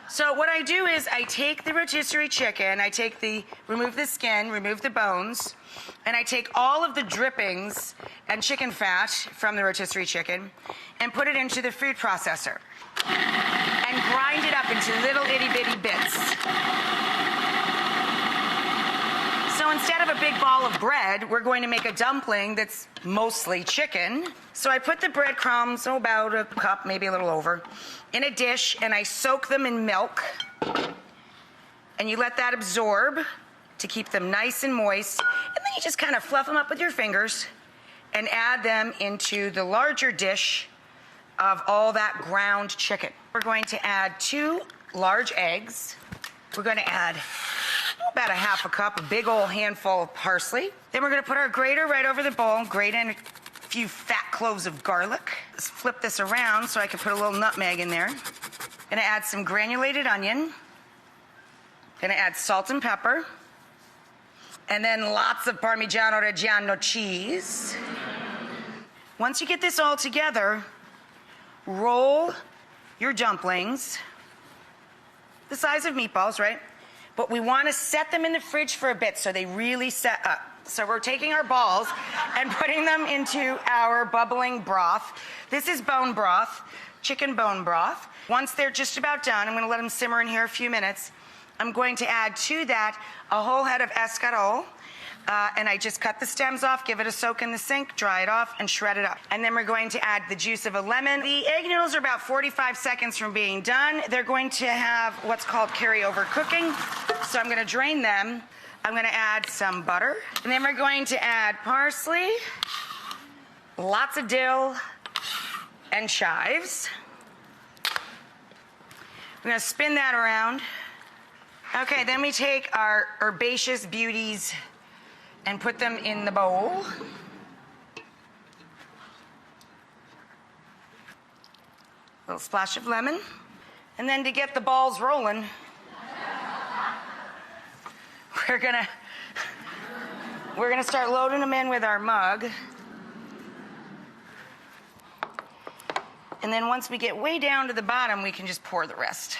So what I do is I take the rotisserie chicken, remove the skin, remove the bones, and I take all of the drippings and chicken fat from the rotisserie chicken and put it into the food processor and grind it up into little itty bitty bits. So instead of a big ball of bread, we're going to make a dumpling that's mostly chicken. So I put the breadcrumbs, about a cup, maybe a little over, in a dish, and I soak them in milk. And you let that absorb to keep them nice and moist. And then you just kind of fluff them up with your fingers and add them into the larger dish of all that ground chicken. We're going to add 2 large eggs. We're going to add about a half a cup, a big old handful of parsley. Then we're going to put our grater right over the bowl, grate in a few fat cloves of garlic. Let's flip this around so I can put a little nutmeg in there. Gonna add some granulated onion. Gonna add salt and pepper. And then lots of Parmigiano Reggiano cheese. Once you get this all together, roll your dumplings, the size of meatballs, right? But we want to set them in the fridge for a bit so they really set up. So we're taking our balls and putting them into our bubbling broth. This is bone broth, chicken bone broth. Once they're just about done, I'm going to let them simmer in here a few minutes. I'm going to add to that a whole head of escarole. And I just cut the stems off, give it a soak in the sink, dry it off, and shred it up. And then we're going to add the juice of a lemon. The egg noodles are about 45 seconds from being done. They're going to have what's called carryover cooking. So I'm going to drain them. I'm going to add some butter. And then we're going to add parsley, lots of dill, and chives. We're going to spin that around. Okay, then we take our herbaceous beauties and put them in the bowl. A little splash of lemon. And then to get the balls rolling, we're gonna start loading them in with our mug. And then once we get way down to the bottom, we can just pour the rest.